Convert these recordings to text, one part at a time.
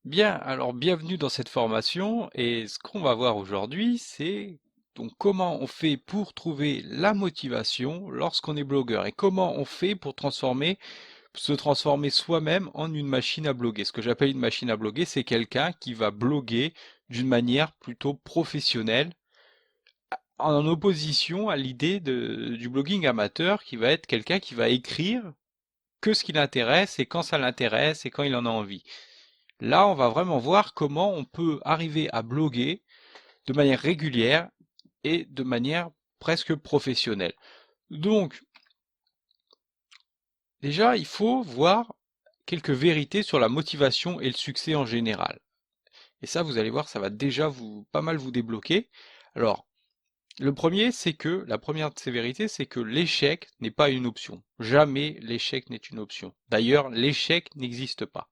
Bien, alors bienvenue dans cette formation et ce qu'on va voir aujourd'hui, c'est donc comment on fait pour trouver la motivation lorsqu'on est blogueur et comment on fait pour se transformer soi-même en une machine à bloguer. Ce que j'appelle une machine à bloguer, c'est quelqu'un qui va bloguer d'une manière plutôt professionnelle en opposition à l'idée du blogging amateur qui va être quelqu'un qui va écrire que ce qui l'intéresse et quand ça l'intéresse et quand il en a envie. Là, on va vraiment voir comment on peut arriver à bloguer de manière régulière et de manière presque professionnelle. Donc, déjà, il faut voir quelques vérités sur la motivation et le succès en général. Et ça, vous allez voir, ça va déjà pas mal vous débloquer. Alors, la première de ces vérités, c'est que l'échec n'est pas une option. Jamais l'échec n'est une option. D'ailleurs, l'échec n'existe pas.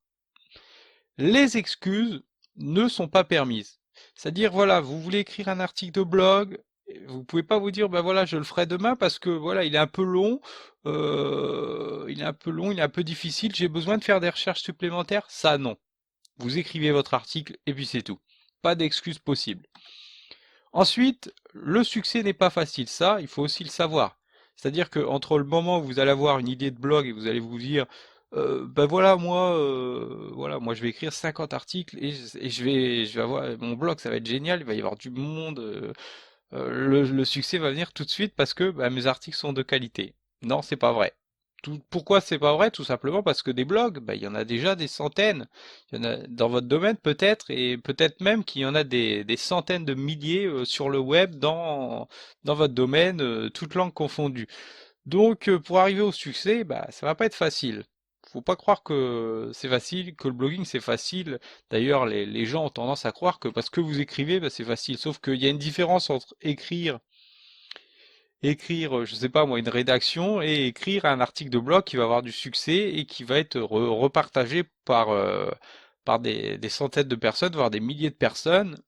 Les excuses ne sont pas permises. C'est-à-dire, voilà, vous voulez écrire un article de blog, vous pouvez pas vous dire, ben voilà, je le ferai demain parce que voilà, il est un peu long, il est un peu difficile, j'ai besoin de faire des recherches supplémentaires. Ça, non. Vous écrivez votre article et puis c'est tout. Pas d'excuses possibles. Ensuite, le succès n'est pas facile. Ça, il faut aussi le savoir. C'est-à-dire que entre le moment où vous allez avoir une idée de blog et vous allez vous dire, ben voilà, moi je vais écrire 50 articles et je vais avoir mon blog, ça va être génial, il va y avoir du monde, le succès va venir tout de suite parce que bah, mes articles sont de qualité. Non, c'est pas vrai. Pourquoi c'est pas vrai? Tout simplement parce que des blogs, bah, il y en a déjà des centaines. Il y en a dans votre domaine peut-être, et peut-être même qu'il y en a des centaines de milliers sur le web dans votre domaine, toutes langues confondues. Donc pour arriver au succès, bah, ça va pas être facile. Faut pas croire que c'est facile, que le blogging c'est facile. D'ailleurs, les gens ont tendance à croire que parce que vous écrivez, bah, c'est facile. Sauf qu'il y a une différence entre écrire, je sais pas moi, une rédaction et écrire un article de blog qui va avoir du succès et qui va être repartagé par des centaines de personnes, voire des milliers de personnes.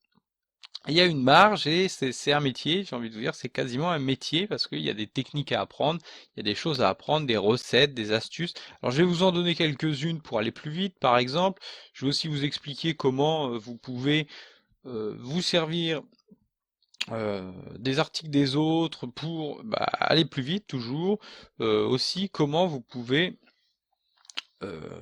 Il y a une marge et c'est un métier, j'ai envie de vous dire, c'est quasiment un métier parce qu'il y a des techniques à apprendre, il y a des choses à apprendre, des recettes, des astuces. Alors je vais vous en donner quelques-unes pour aller plus vite, par exemple. Je vais aussi vous expliquer comment vous pouvez vous servir des articles des autres pour bah, aller plus vite toujours. Aussi comment vous pouvez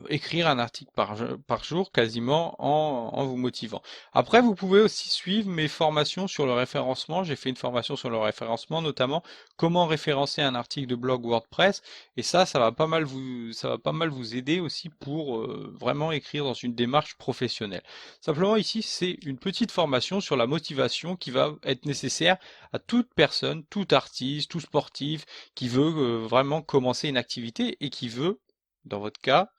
écrire un article par jour quasiment en vous motivant. Après, vous pouvez aussi suivre mes formations sur le référencement. J'ai fait une formation sur le référencement, notamment comment référencer un article de blog WordPress. Et ça va pas mal ça va pas mal vous aider aussi pour vraiment écrire dans une démarche professionnelle. Simplement ici, c'est une petite formation sur la motivation qui va être nécessaire à toute personne, tout artiste, tout sportif qui veut vraiment commencer une activité et qui veut dans votre cas,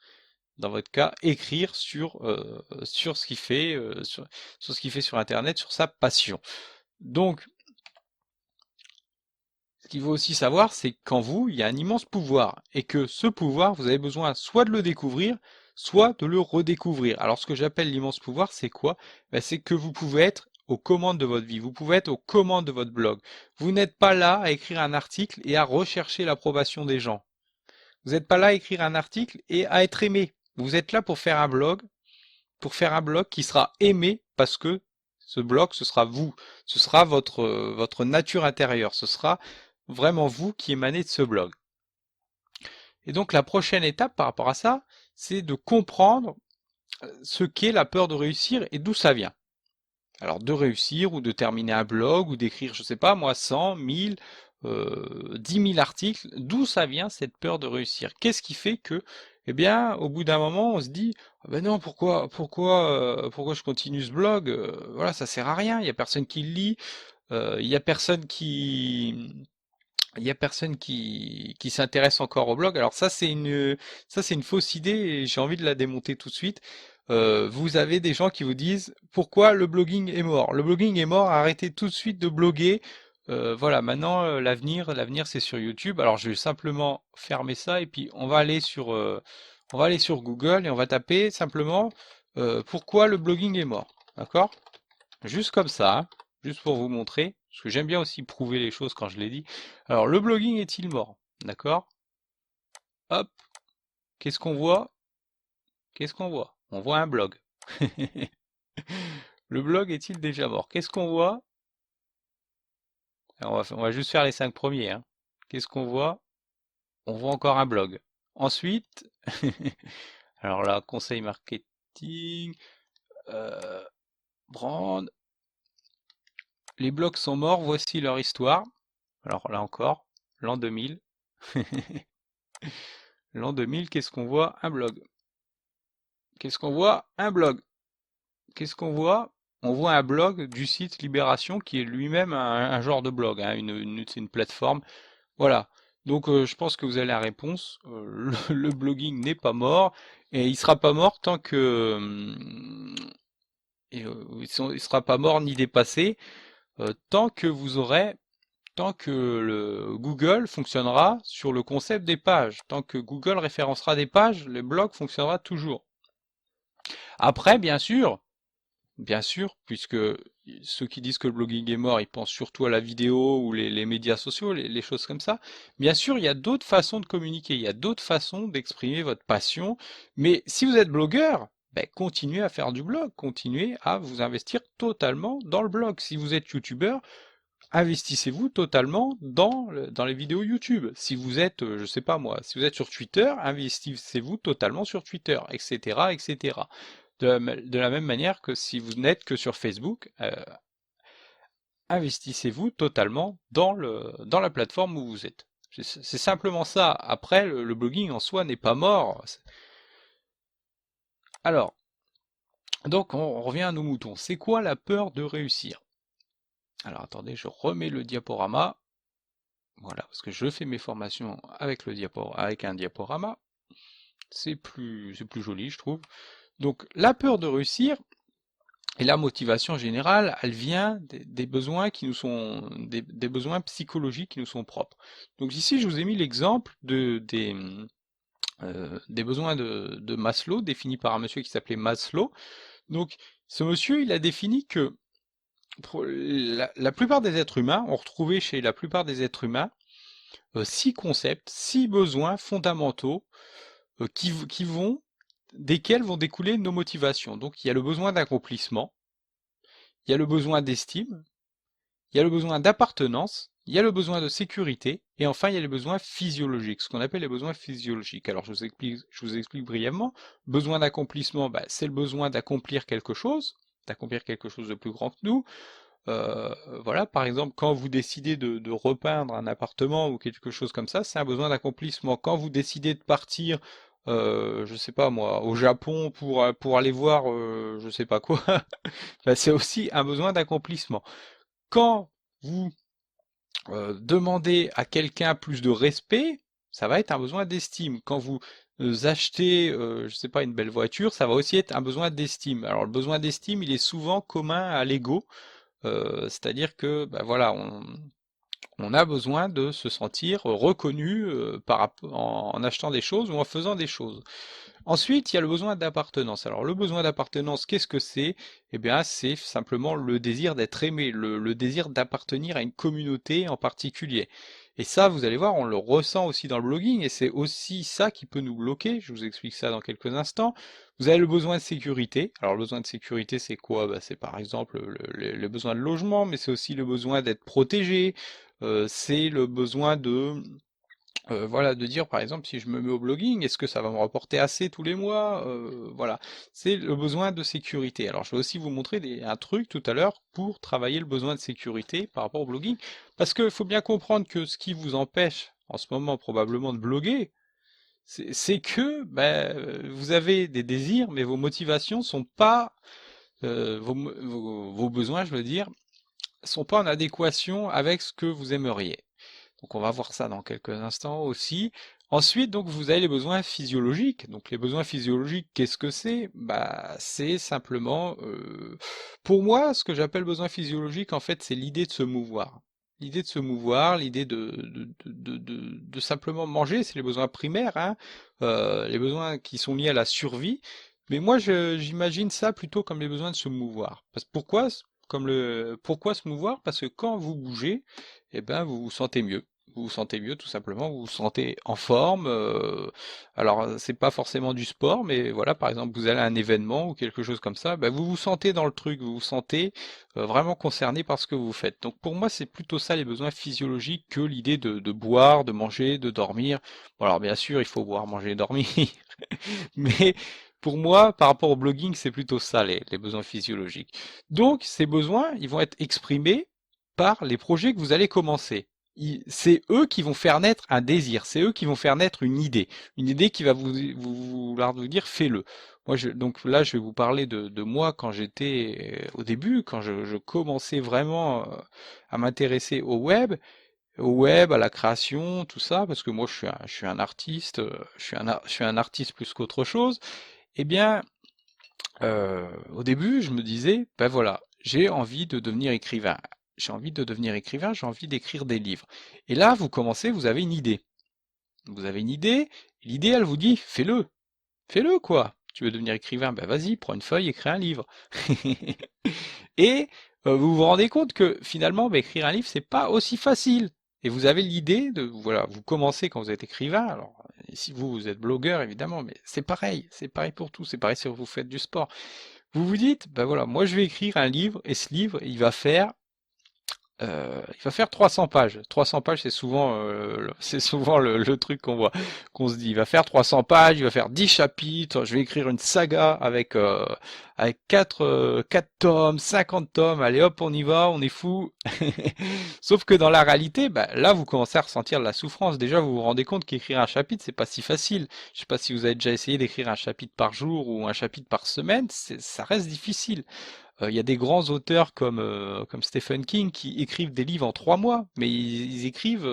écrire sur ce qu'il fait, sur ce qu'il fait sur Internet, sur sa passion. Donc, ce qu'il faut aussi savoir, c'est qu'en vous, il y a un immense pouvoir, et que ce pouvoir, vous avez besoin soit de le découvrir, soit de le redécouvrir. Alors, ce que j'appelle l'immense pouvoir, c'est quoi? Ben, c'est que vous pouvez être aux commandes de votre vie, vous pouvez être aux commandes de votre blog. Vous n'êtes pas là à écrire un article et à rechercher l'approbation des gens. Vous n'êtes pas là à écrire un article et à être aimé. Vous êtes là pour faire un blog qui sera aimé parce que ce blog, ce sera vous, ce sera votre nature intérieure, ce sera vraiment vous qui émanez de ce blog. Et donc la prochaine étape par rapport à ça, c'est de comprendre ce qu'est la peur de réussir et d'où ça vient. Alors de réussir ou de terminer un blog ou d'écrire, je sais pas moi, 100, 1000, 10 000 articles, d'où ça vient cette peur de réussir? Qu'est-ce qui fait que, eh bien, au bout d'un moment, on se dit, ah ben non, pourquoi je continue ce blog? Voilà, ça sert à rien, il y a personne qui le lit, il y a personne qui s'intéresse encore au blog. Alors ça c'est une fausse idée et j'ai envie de la démonter tout de suite. Vous avez des gens qui vous disent pourquoi le blogging est mort. Le blogging est mort, arrêtez tout de suite de bloguer. Voilà, maintenant l'avenir c'est sur YouTube. Alors je vais simplement fermer ça et puis on va aller sur Google et on va taper simplement pourquoi le blogging est mort. D'accord? Juste comme ça, hein, juste pour vous montrer, parce que j'aime bien aussi prouver les choses quand je les dis. Alors, le blogging est-il mort? D'accord? Hop, qu'est-ce qu'on voit? Qu'est-ce qu'on voit? On voit un blog. Le blog est-il déjà mort? Qu'est-ce qu'on voit? Alors, on va juste faire les 5 premiers, hein. Qu'est-ce qu'on voit? On voit encore un blog. Ensuite, alors là, conseil marketing, euh, brand, les blogs sont morts, voici leur histoire. Alors là encore, l'an 2000. L'an 2000, qu'est-ce qu'on voit? Un blog. Qu'est-ce qu'on voit? Un blog. Qu'est-ce qu'on voit? On voit un blog du site Libération qui est lui-même un genre de blog, hein, c'est une plateforme. Voilà. Donc je pense que vous avez la réponse. Le blogging n'est pas mort et il sera pas mort tant que il sera pas mort ni dépassé tant que vous aurez tant que le Google fonctionnera sur le concept des pages. Tant que Google référencera des pages, le blog fonctionnera toujours. Après, bien sûr, puisque ceux qui disent que le blogging est mort, ils pensent surtout à la vidéo ou les médias sociaux, les choses comme ça. Bien sûr, il y a d'autres façons de communiquer, il y a d'autres façons d'exprimer votre passion. Mais si vous êtes blogueur, ben, continuez à faire du blog, continuez à vous investir totalement dans le blog. Si vous êtes youtubeur, investissez-vous totalement dans les vidéos YouTube. Si vous êtes, je sais pas moi, si vous êtes sur Twitter, investissez-vous totalement sur Twitter, etc., etc. De la même manière que si vous n'êtes que sur Facebook, investissez-vous totalement dans la plateforme où vous êtes. C'est simplement ça. Après, le blogging en soi n'est pas mort. Alors, donc on revient à nos moutons. C'est quoi la peur de réussir? Alors attendez, je remets le diaporama. Voilà, parce que je fais mes formations avec avec un diaporama. C'est plus joli, je trouve. Donc, la peur de réussir et la motivation générale, elle vient des besoins qui nous sont, des besoins psychologiques qui nous sont propres. Donc ici, je vous ai mis l'exemple des besoins de Maslow, définis par un monsieur qui s'appelait Maslow. Donc, ce monsieur, il a défini que pour la plupart des êtres humains, on retrouvait chez la plupart des êtres humains 6 concepts, 6 besoins fondamentaux desquels vont découler nos motivations. Donc il y a le besoin d'accomplissement, il y a le besoin d'estime, il y a le besoin d'appartenance, il y a le besoin de sécurité, et enfin il y a les besoins physiologiques, ce qu'on appelle les besoins physiologiques. Alors je vous explique brièvement. Besoin d'accomplissement, bah, c'est le besoin d'accomplir quelque chose de plus grand que nous. Voilà, par exemple, quand vous décidez de repeindre un appartement ou quelque chose comme ça, c'est un besoin d'accomplissement. Quand vous décidez de partir, je sais pas moi, au Japon pour aller voir, je sais pas quoi, bah, c'est aussi un besoin d'accomplissement. Quand vous demandez à quelqu'un plus de respect, ça va être un besoin d'estime. Quand vous achetez, je sais pas, une belle voiture, ça va aussi être un besoin d'estime. Alors le besoin d'estime, il est souvent commun à l'ego. C'est-à-dire que bah, voilà, on a besoin de se sentir reconnu en achetant des choses ou en faisant des choses. Ensuite, il y a le besoin d'appartenance. Alors le besoin d'appartenance, qu'est-ce que c'est? Eh bien, c'est simplement le désir d'être aimé, le désir d'appartenir à une communauté en particulier. Et ça, vous allez voir, on le ressent aussi dans le blogging, et c'est aussi ça qui peut nous bloquer. Je vous explique ça dans quelques instants. Vous avez le besoin de sécurité. Alors le besoin de sécurité, c'est quoi? Bah, c'est par exemple le besoin de logement, mais c'est aussi le besoin d'être protégé. C'est le besoin voilà, de dire par exemple si je me mets au blogging, est-ce que ça va me rapporter assez tous les mois? Voilà, c'est le besoin de sécurité. Alors je vais aussi vous montrer un truc tout à l'heure pour travailler le besoin de sécurité par rapport au blogging, parce qu'il faut bien comprendre que ce qui vous empêche en ce moment probablement de bloguer, c'est que ben, vous avez des désirs, mais vos motivations sont pas, vos besoins, je veux dire, sont pas en adéquation avec ce que vous aimeriez. Donc on va voir ça dans quelques instants aussi. Ensuite, donc vous avez les besoins physiologiques. Donc les besoins physiologiques, qu'est-ce que c'est? Bah, c'est simplement, pour moi, ce que j'appelle besoin physiologique, en fait, c'est l'idée de se mouvoir. L'idée de se mouvoir, l'idée de simplement manger, c'est les besoins primaires, hein, les besoins qui sont liés à la survie. Mais moi, j'imagine ça plutôt comme les besoins de se mouvoir. Pourquoi se mouvoir? Parce que quand vous bougez, eh ben, vous vous sentez mieux. vous vous sentez mieux tout simplement, vous vous sentez en forme. Alors c'est pas forcément du sport, mais voilà, par exemple vous allez à un événement ou quelque chose comme ça, bah, vous vous sentez dans le truc, vous vous sentez vraiment concerné par ce que vous faites. Donc pour moi c'est plutôt ça les besoins physiologiques que l'idée de boire, de manger, de dormir. Bon, alors bien sûr il faut boire, manger et dormir, mais pour moi par rapport au blogging c'est plutôt ça les besoins physiologiques. Donc ces besoins ils vont être exprimés par les projets que vous allez commencer. C'est eux qui vont faire naître un désir, c'est eux qui vont faire naître une idée qui va vouloir vous dire fais-le. Moi, donc là, je vais vous parler de moi quand j'étais au début, quand je commençais vraiment à m'intéresser au web, à la création, tout ça, parce que moi, je suis un artiste, je suis un artiste plus qu'autre chose. Eh bien, au début, je me disais, ben voilà, j'ai envie de devenir écrivain. J'ai envie de devenir écrivain, j'ai envie d'écrire des livres. Et là, vous commencez, vous avez une idée. Vous avez une idée, et l'idée, elle vous dit, fais-le. Fais-le, quoi. Tu veux devenir écrivain, ben vas-y, prends une feuille, écris un livre. Et vous vous rendez compte que finalement, ben, écrire un livre, c'est pas aussi facile. Et vous avez l'idée de, voilà, vous commencez quand vous êtes écrivain. Alors, si vous êtes blogueur, évidemment, mais c'est pareil pour tout. C'est pareil si vous faites du sport. Vous vous dites, ben voilà, moi je vais écrire un livre, et ce livre, il va faire 300 pages. 300 pages, c'est souvent le truc qu'on voit, qu'on se dit. Il va faire 300 pages, il va faire 10 chapitres. Je vais écrire une saga avec 4 tomes, 50 tomes. Allez hop, on y va, on est fou. Sauf que dans la réalité, bah, là, vous commencez à ressentir de la souffrance. Déjà, vous vous rendez compte qu'écrire un chapitre, c'est pas si facile. Je sais pas si vous avez déjà essayé d'écrire un chapitre par jour ou un chapitre par semaine. Ça reste difficile. Il y a des grands auteurs comme Stephen King qui écrivent des livres en 3 mois, mais ils écrivent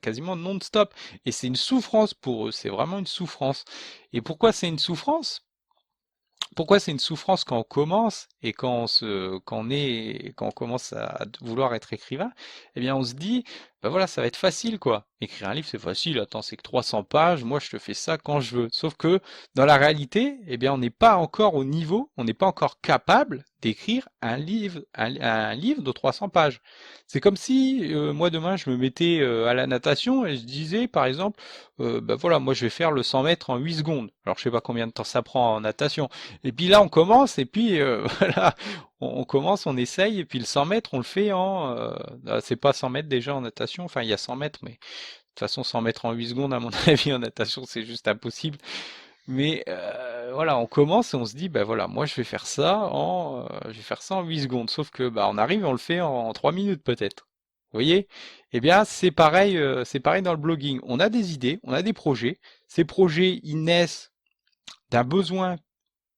quasiment non-stop. Et c'est une souffrance pour eux, c'est vraiment une souffrance. Et pourquoi c'est une souffrance? Pourquoi c'est une souffrance quand on commence et quand on commence à vouloir être écrivain? Eh bien, on se dit, ben voilà, ça va être facile, quoi. Écrire un livre, c'est facile. Attends, c'est que 300 pages. Moi, je te fais ça quand je veux. Sauf que, dans la réalité, eh bien, on n'est pas encore au niveau, on n'est pas encore capable d'écrire un livre de 300 pages. C'est comme si, moi, demain, je me mettais à la natation et je disais, par exemple, ben voilà, moi, je vais faire le 100 mètres en 8 secondes. Alors, je sais pas combien de temps ça prend en natation. Et puis là, on commence, et puis voilà, on commence, on essaye, et puis le 100 mètres, on le fait c'est pas 100 mètres déjà en natation, enfin il y a 100 mètres, mais de toute façon 100 mètres en 8 secondes, à mon avis, en natation, c'est juste impossible. Mais voilà, on commence et on se dit, bah voilà, moi je vais faire ça en 8 secondes, sauf que bah on arrive et on le fait en 3 minutes peut-être. Vous voyez? Eh bien, c'est pareil dans le blogging. On a des idées, on a des projets. Ces projets, ils naissent d'un besoin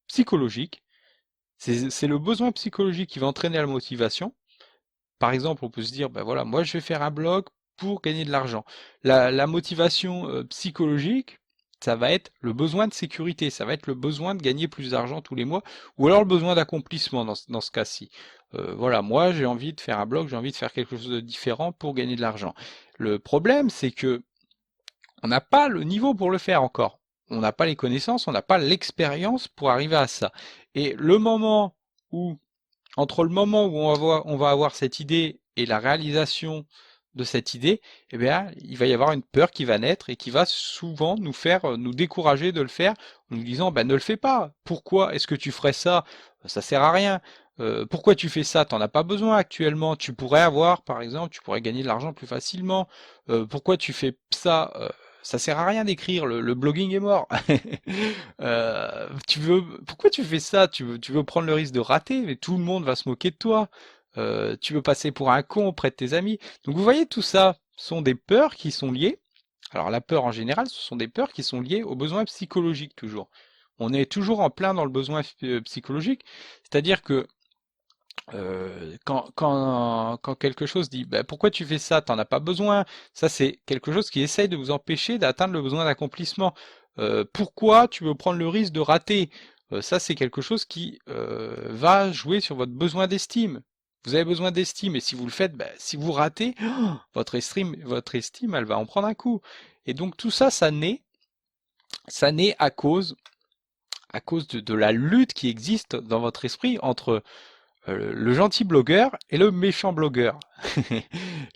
psychologique. C'est le besoin psychologique qui va entraîner la motivation. Par exemple, on peut se dire, ben voilà, moi je vais faire un blog pour gagner de l'argent. La motivation psychologique, ça va être le besoin de sécurité, ça va être le besoin de gagner plus d'argent tous les mois, ou alors le besoin d'accomplissement dans ce cas-ci. Voilà, moi j'ai envie de faire un blog, j'ai envie de faire quelque chose de différent pour gagner de l'argent. Le problème, c'est que on n'a pas le niveau pour le faire encore. On n'a pas les connaissances, on n'a pas l'expérience pour arriver à ça. Et où, entre le moment où on va avoir cette idée et la réalisation de cette idée, eh bien, il va y avoir une peur qui va naître et qui va souvent nous faire nous décourager de le faire en nous disant, ben, ne le fais pas. Pourquoi est-ce que tu ferais ça? Ça sert à rien. Pourquoi tu fais ça? T'en as pas besoin actuellement. Tu pourrais avoir, par exemple, tu pourrais gagner de l'argent plus facilement. Pourquoi tu fais ça? Ça sert à rien d'écrire, le blogging est mort. Pourquoi tu fais ça? Tu veux prendre le risque de rater, mais tout le monde va se moquer de toi. Tu veux passer pour un con auprès de tes amis. Donc vous voyez, tout ça sont des peurs qui sont liées. Alors la peur en général, ce sont des peurs qui sont liées aux besoins psychologiques toujours. On est toujours en plein dans le besoin psychologique, c'est-à-dire que quand quelque chose dit bah, pourquoi tu fais ça, t'en as pas besoin, ça c'est quelque chose qui essaye de vous empêcher d'atteindre le besoin d'accomplissement. Pourquoi tu veux prendre le risque de rater? Ça c'est quelque chose qui va jouer sur votre besoin d'estime. Vous avez besoin d'estime et si vous le faites, bah, si vous ratez, votre estime, elle va en prendre un coup. Et donc tout ça, ça naît à cause de la lutte qui existe dans votre esprit entre le gentil blogueur et le méchant blogueur.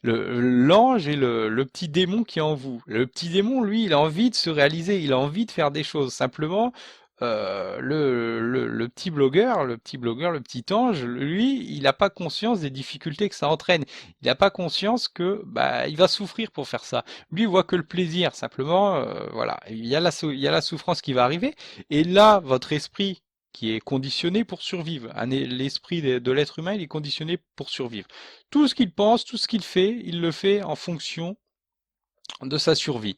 L'ange et le petit démon qui est en vous. Le petit démon, lui, il a envie de se réaliser, il a envie de faire des choses. Simplement, le petit blogueur, le petit ange, lui, il n'a pas conscience des difficultés que ça entraîne. Il n'a pas conscience que bah il va souffrir pour faire ça. Lui, il voit que le plaisir. Simplement, voilà, il y a la souffrance qui va arriver. Et là, votre esprit qui est conditionné pour survivre. L'esprit de l'être humain, il est conditionné pour survivre. Tout ce qu'il pense, tout ce qu'il fait, il le fait en fonction de sa survie.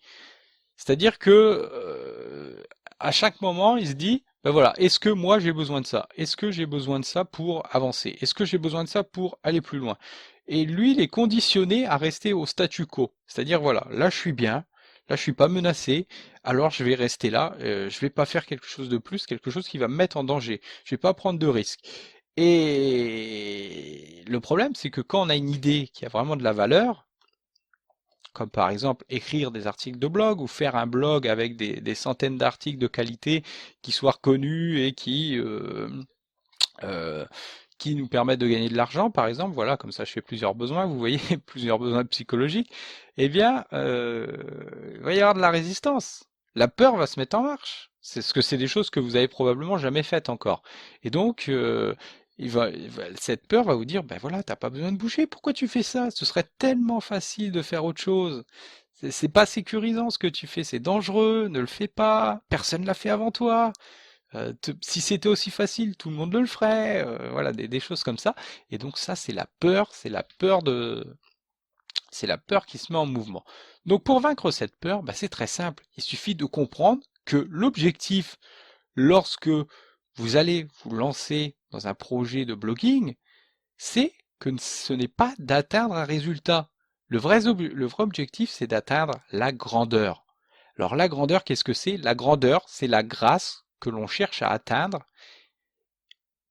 C'est-à-dire que à chaque moment, il se dit, ben voilà, est-ce que moi j'ai besoin de ça? Est-ce que j'ai besoin de ça pour avancer? Est-ce que j'ai besoin de ça pour aller plus loin? Et lui, il est conditionné à rester au statu quo. C'est-à-dire, voilà, là je suis bien, là je suis pas menacé, alors je vais rester là, je vais pas faire quelque chose de plus, quelque chose qui va me mettre en danger. Je vais pas prendre de risques. Et le problème, c'est que quand on a une idée qui a vraiment de la valeur, comme par exemple écrire des articles de blog ou faire un blog avec des centaines d'articles de qualité qui soient reconnus et euh, qui nous permettent de gagner de l'argent, par exemple, voilà, comme ça je fais plusieurs besoins, vous voyez, plusieurs besoins psychologiques, eh bien, il va y avoir de la résistance. La peur va se mettre en marche. C'est des choses que vous avez probablement jamais faites encore. Et donc, cette peur va vous dire, ben voilà, t'as pas besoin de bouger, pourquoi tu fais ça? Ce serait tellement facile de faire autre chose. C'est pas sécurisant ce que tu fais, c'est dangereux, ne le fais pas, personne l'a fait avant toi. Si c'était aussi facile, tout le monde le ferait, voilà, des choses comme ça. Et donc ça, c'est la peur qui se met en mouvement. Donc pour vaincre cette peur, bah, c'est très simple. Il suffit de comprendre que l'objectif, lorsque vous allez vous lancer dans un projet de blogging, c'est que ce n'est pas d'atteindre un résultat. Le vrai objectif, c'est d'atteindre la grandeur. Alors la grandeur, qu'est-ce que c'est? La grandeur, c'est la grâce que l'on cherche à atteindre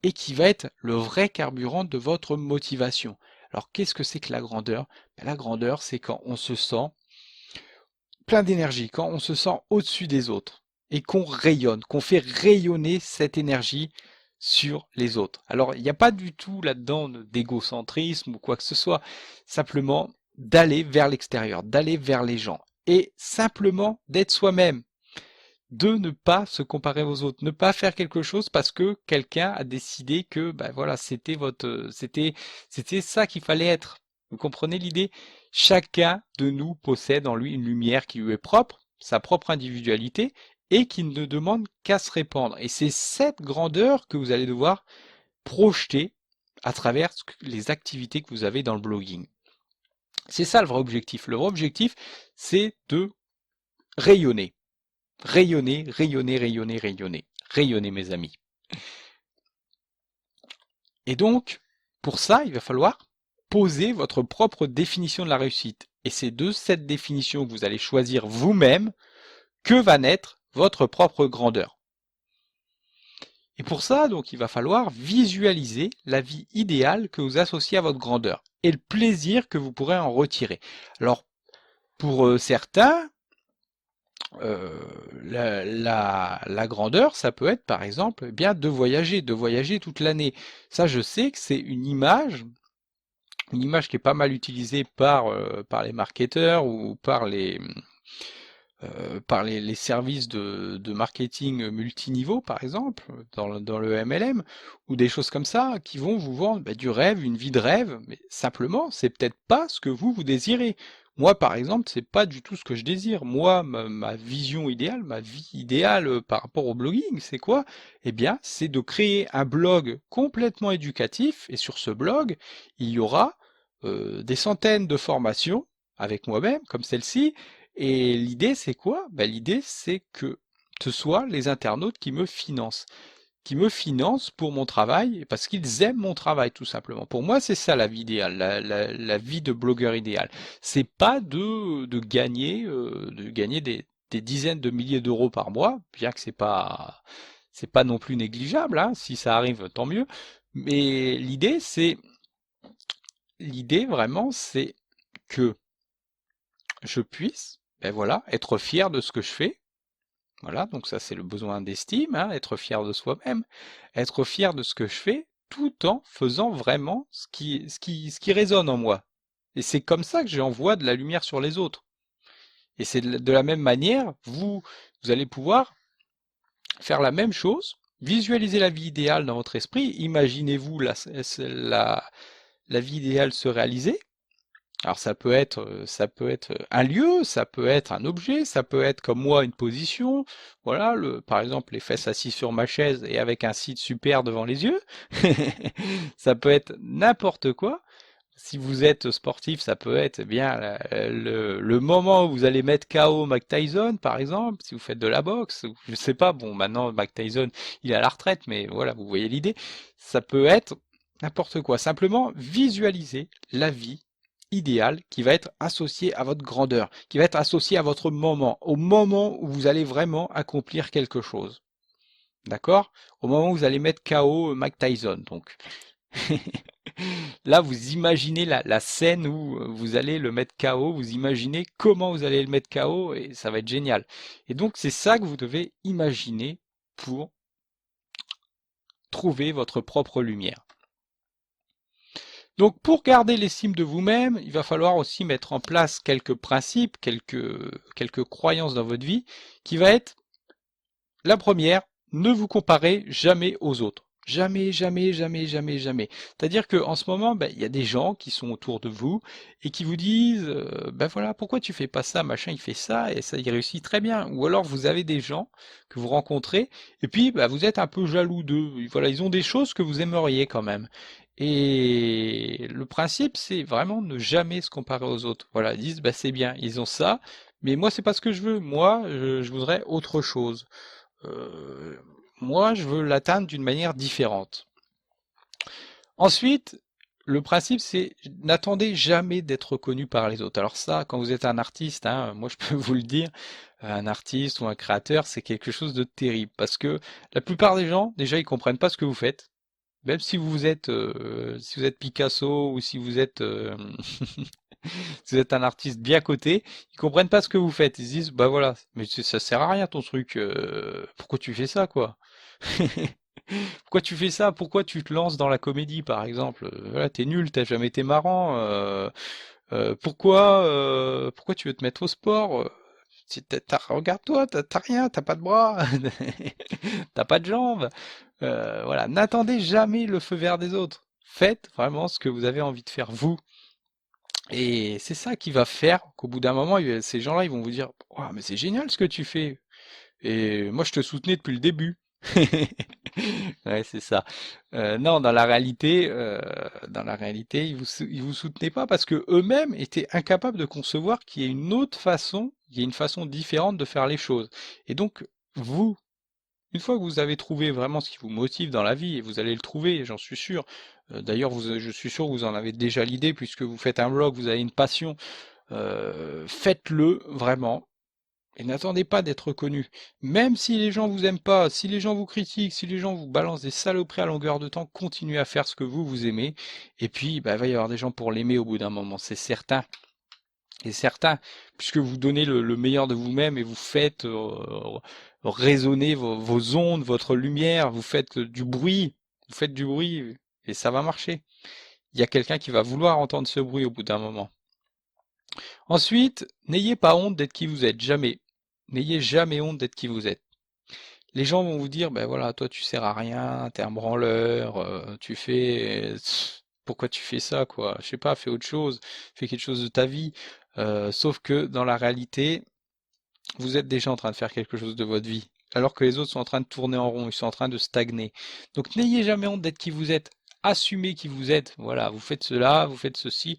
et qui va être le vrai carburant de votre motivation. Alors qu'est-ce que c'est que la grandeur? La grandeur, c'est quand on se sent plein d'énergie, quand on se sent au-dessus des autres et qu'on rayonne, qu'on fait rayonner cette énergie sur les autres. Alors il n'y a pas du tout là-dedans d'égocentrisme ou quoi que ce soit, simplement d'aller vers l'extérieur, d'aller vers les gens et simplement d'être soi-même, de ne pas se comparer aux autres, ne pas faire quelque chose parce que quelqu'un a décidé que ben voilà, c'était ça qu'il fallait être. Vous comprenez l'idée? Chacun de nous possède en lui une lumière qui lui est propre, sa propre individualité et qui ne demande qu'à se répandre. Et c'est cette grandeur que vous allez devoir projeter à travers les activités que vous avez dans le blogging. C'est ça le vrai objectif. Le vrai objectif, c'est de rayonner. Rayonner, rayonner, rayonner, rayonner. Rayonner, mes amis. Et donc, pour ça, il va falloir poser votre propre définition de la réussite. Et c'est de cette définition que vous allez choisir vous-même que va naître votre propre grandeur. Et pour ça, donc, il va falloir visualiser la vie idéale que vous associez à votre grandeur et le plaisir que vous pourrez en retirer. Alors, pour certains, la grandeur, ça peut être par exemple eh bien de voyager toute l'année. Ça, je sais que c'est une image qui est pas mal utilisée par les marketeurs ou par les services de marketing multiniveau, par exemple, dans le MLM, ou des choses comme ça, qui vont vous vendre du rêve, une vie de rêve, mais simplement, c'est peut-être pas ce que vous désirez. Moi, par exemple, c'est pas du tout ce que je désire. Moi, ma vision idéale, ma vie idéale par rapport au blogging, c'est quoi? Eh bien, c'est de créer un blog complètement éducatif, et sur ce blog, il y aura des centaines de formations avec moi-même, comme celle-ci, et l'idée, c'est quoi? L'idée, c'est que ce soit les internautes qui me financent pour mon travail, parce qu'ils aiment mon travail, tout simplement. Pour moi, c'est ça la vie idéale, la vie de blogueur idéal. C'est pas de gagner des dizaines de milliers d'euros par mois, bien que c'est pas non plus négligeable, hein. Si ça arrive, tant mieux. Mais l'idée vraiment, c'est que je puisse, voilà, être fier de ce que je fais. Voilà, donc ça c'est le besoin d'estime, hein, être fier de soi-même, être fier de ce que je fais, tout en faisant vraiment ce qui résonne en moi. Et c'est comme ça que j'envoie de la lumière sur les autres. Et c'est de la même manière, vous allez pouvoir faire la même chose, visualiser la vie idéale dans votre esprit, imaginez-vous la vie idéale se réaliser. Alors ça peut être un lieu, ça peut être un objet, ça peut être comme moi une position. Voilà, par exemple les fesses assises sur ma chaise et avec un site super devant les yeux. Ça peut être n'importe quoi. Si vous êtes sportif, ça peut être bien le moment où vous allez mettre KO Mike Tyson, par exemple, si vous faites de la boxe, ou je sais pas, bon, maintenant Mike Tyson, il est à la retraite, mais voilà, vous voyez l'idée. Ça peut être n'importe quoi. Simplement, visualiser la vie idéale qui va être associée à votre grandeur, qui va être associée à votre moment, au moment où vous allez vraiment accomplir quelque chose. D'accord? Au moment où vous allez mettre KO Mike Tyson, donc. Là, vous imaginez la scène où vous allez le mettre KO, vous imaginez comment vous allez le mettre KO et ça va être génial. Et donc, c'est ça que vous devez imaginer pour trouver votre propre lumière. Donc, pour garder l'estime de vous-même, il va falloir aussi mettre en place quelques principes, quelques croyances dans votre vie, qui va être la première, ne vous comparez jamais aux autres. Jamais, jamais, jamais, jamais, jamais. C'est-à-dire qu'en ce moment, ben, il y a des gens qui sont autour de vous et qui vous disent, ben voilà, pourquoi tu fais pas ça, machin, il fait ça et ça, il réussit très bien. Ou alors vous avez des gens que vous rencontrez et puis ben, vous êtes un peu jaloux d'eux. Voilà, ils ont des choses que vous aimeriez quand même. Et le principe, c'est vraiment ne jamais se comparer aux autres. Voilà, ils disent, ben c'est bien, ils ont ça, mais moi c'est pas ce que je veux. Moi, je voudrais autre chose. Euh, Moi, je veux l'atteindre d'une manière différente. Ensuite, le principe, c'est n'attendez jamais d'être reconnu par les autres. Alors ça, quand vous êtes un artiste, hein, moi je peux vous le dire, un artiste ou un créateur, c'est quelque chose de terrible parce que la plupart des gens, déjà, ils comprennent pas ce que vous faites. Même si vous êtes Picasso ou si vous êtes si vous êtes un artiste bien coté, ils comprennent pas ce que vous faites. Ils se disent bah voilà, mais ça sert à rien ton truc. Pourquoi tu fais ça quoi? Pourquoi tu fais ça? Pourquoi tu te lances dans la comédie par exemple? Voilà, t'es nul, t'as jamais été marrant. Pourquoi tu veux te mettre au sport? Regarde-toi, t'as rien, t'as pas de bras, t'as pas de jambes. Voilà, n'attendez jamais le feu vert des autres. Faites vraiment ce que vous avez envie de faire vous. Et c'est ça qui va faire qu'au bout d'un moment, ces gens-là, ils vont vous dire, ouah, mais c'est génial ce que tu fais. Et moi, je te soutenais depuis le début. Ouais, c'est ça. Non, dans la réalité, ils vous soutenaient pas parce que eux-mêmes étaient incapables de concevoir qu'il y ait une autre façon, il y ait une façon différente de faire les choses. Et donc, vous, une fois que vous avez trouvé vraiment ce qui vous motive dans la vie, et vous allez le trouver, j'en suis sûr. D'ailleurs, je suis sûr que vous en avez déjà l'idée puisque vous faites un blog, vous avez une passion. Faites-le vraiment. Et n'attendez pas d'être reconnu. Même si les gens vous aiment pas, si les gens vous critiquent, si les gens vous balancent des saloperies à longueur de temps, continuez à faire ce que vous aimez. Et puis, bah, il va y avoir des gens pour l'aimer au bout d'un moment, c'est certain. Et certain, puisque vous donnez le meilleur de vous-même et vous faites résonner vos ondes, votre lumière, vous faites du bruit, et ça va marcher. Il y a quelqu'un qui va vouloir entendre ce bruit au bout d'un moment. Ensuite, n'ayez pas honte d'être qui vous êtes, jamais. N'ayez jamais honte d'être qui vous êtes. Les gens vont vous dire, ben voilà, toi tu sers à rien, t'es un branleur, pourquoi tu fais ça, quoi? Je sais pas, fais autre chose, fais quelque chose de ta vie. Sauf que dans la réalité, vous êtes déjà en train de faire quelque chose de votre vie, alors que les autres sont en train de tourner en rond, ils sont en train de stagner. Donc n'ayez jamais honte d'être qui vous êtes. Assumez qui vous êtes. Voilà, vous faites cela, vous faites ceci,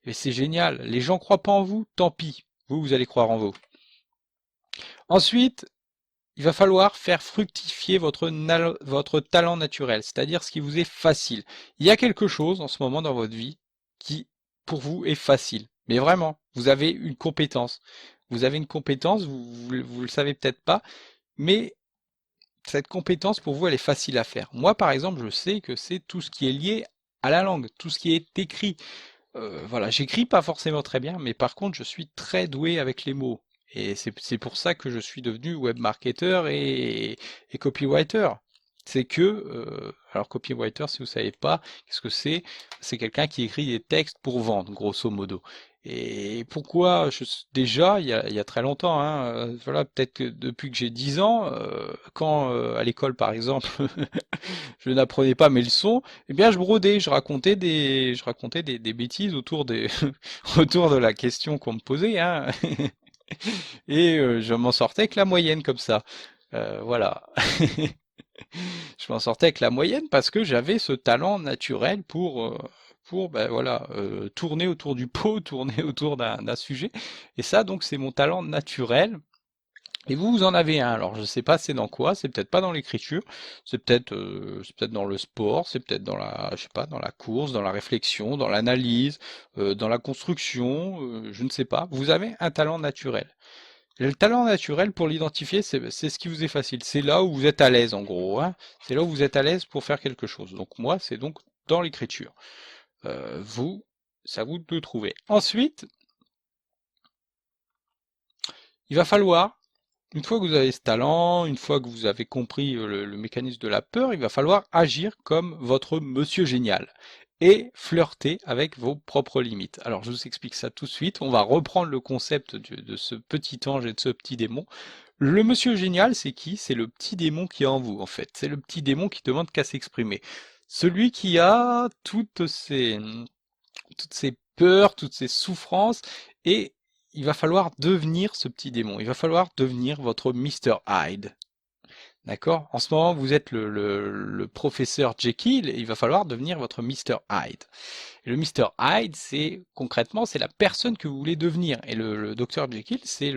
et c'est génial. Les gens croient pas en vous, tant pis. Vous allez croire en vous. Ensuite, il va falloir faire fructifier votre talent naturel, c'est-à-dire ce qui vous est facile. Il y a quelque chose en ce moment dans votre vie qui, pour vous, est facile. Mais vraiment, vous avez une compétence. Vous avez une compétence, vous le savez peut-être pas, mais cette compétence, pour vous, elle est facile à faire. Moi, par exemple, je sais que c'est tout ce qui est lié à la langue, tout ce qui est écrit. Voilà, j'écris pas forcément très bien, mais par contre, je suis très doué avec les mots. Et c'est pour ça que je suis devenu web marketer et copywriter. c'est que, alors copywriter, si vous savez pas, qu'est-ce que c'est quelqu'un qui écrit des textes pour vendre, grosso modo. Et pourquoi déjà, il y a très longtemps, hein, voilà, peut-être que depuis que j'ai 10 ans, quand à l'école par exemple, je n'apprenais pas mes leçons, eh bien je brodais, je racontais des bêtises autour des autour de la question qu'on me posait, hein, et je m'en sortais avec la moyenne comme ça. Voilà. Je m'en sortais avec la moyenne parce que j'avais ce talent naturel pour ben voilà, tourner autour du pot, tourner autour d'un sujet. Et ça, donc, c'est mon talent naturel. Et vous, vous en avez un. Alors, je sais pas c'est dans quoi, c'est peut-être pas dans l'écriture, c'est peut-être dans le sport, c'est peut-être dans la, je sais pas, dans la course, dans la réflexion, dans l'analyse, dans la construction, je ne sais pas. Vous avez un talent naturel. Le talent naturel, pour l'identifier, c'est ce qui vous est facile. C'est là où vous êtes à l'aise, en gros, hein. C'est là où vous êtes à l'aise pour faire quelque chose. Donc moi, c'est donc dans l'écriture. Vous, c'est à vous de trouver. Ensuite, il va falloir, une fois que vous avez ce talent, une fois que vous avez compris le mécanisme de la peur, il va falloir agir comme votre monsieur génial et flirter avec vos propres limites. Alors je vous explique ça tout de suite. On va reprendre le concept de ce petit ange et de ce petit démon. Le monsieur génial, c'est qui? C'est le petit démon qui est en vous, en fait. C'est le petit démon qui demande qu'à s'exprimer. Celui qui a toutes ces peurs, toutes ces souffrances, et il va falloir devenir ce petit démon. Il va falloir devenir votre Mr. Hyde. D'accord? En ce moment, vous êtes le professeur Jekyll, et il va falloir devenir votre Mr. Hyde. Et le Mr. Hyde, c'est concrètement, c'est la personne que vous voulez devenir. Et le docteur Jekyll, c'est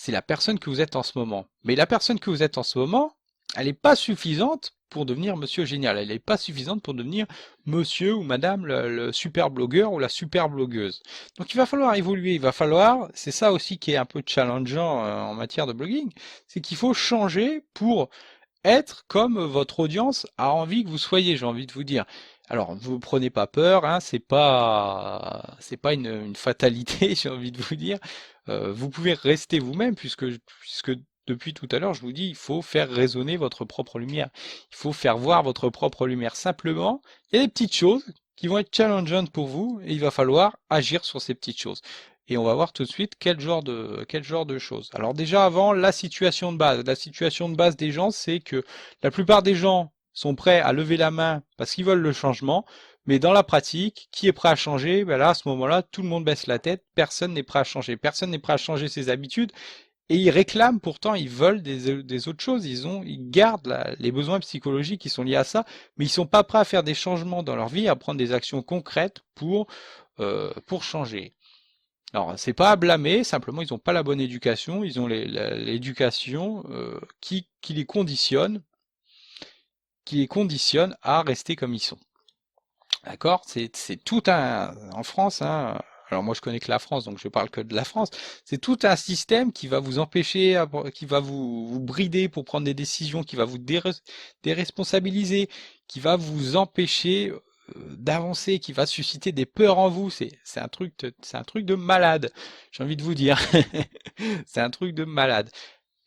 la personne que vous êtes en ce moment. Mais la personne que vous êtes en ce moment, elle n'est pas suffisante pour devenir monsieur génial. Elle n'est pas suffisante pour devenir monsieur ou madame le super blogueur ou la super blogueuse. Donc il va falloir évoluer, il va falloir, c'est ça aussi qui est un peu challengeant en matière de blogging, c'est qu'il faut changer pour être comme votre audience a envie que vous soyez, j'ai envie de vous dire. Alors, vous prenez pas peur, hein, c'est pas une fatalité, j'ai envie de vous dire. Vous pouvez rester vous-même puisque depuis tout à l'heure, je vous dis, il faut faire résonner votre propre lumière. Il faut faire voir votre propre lumière. Simplement, il y a des petites choses qui vont être challengeantes pour vous et il va falloir agir sur ces petites choses. Et on va voir tout de suite quel genre de choses. Alors déjà avant, la situation de base. La situation de base des gens, c'est que la plupart des gens sont prêts à lever la main parce qu'ils veulent le changement, mais dans la pratique, qui est prêt à changer? Ben là, à ce moment-là, tout le monde baisse la tête, personne n'est prêt à changer. Personne n'est prêt à changer ses habitudes, et ils réclament pourtant, ils veulent des autres choses, ils gardent les besoins psychologiques qui sont liés à ça, mais ils sont pas prêts à faire des changements dans leur vie, à prendre des actions concrètes pour changer. Alors, c'est pas à blâmer, simplement ils n'ont pas la bonne éducation, ils ont l'éducation qui les conditionne à rester comme ils sont. D'accord? C'est tout un, en France, hein, alors moi je connais que la France, donc je parle que de la France, c'est tout un système qui va vous empêcher, qui va vous brider pour prendre des décisions, qui va vous déresponsabiliser, qui va vous empêcher d'avancer, qui va susciter des peurs en vous. C'est un truc de malade, j'ai envie de vous dire. C'est un truc de malade.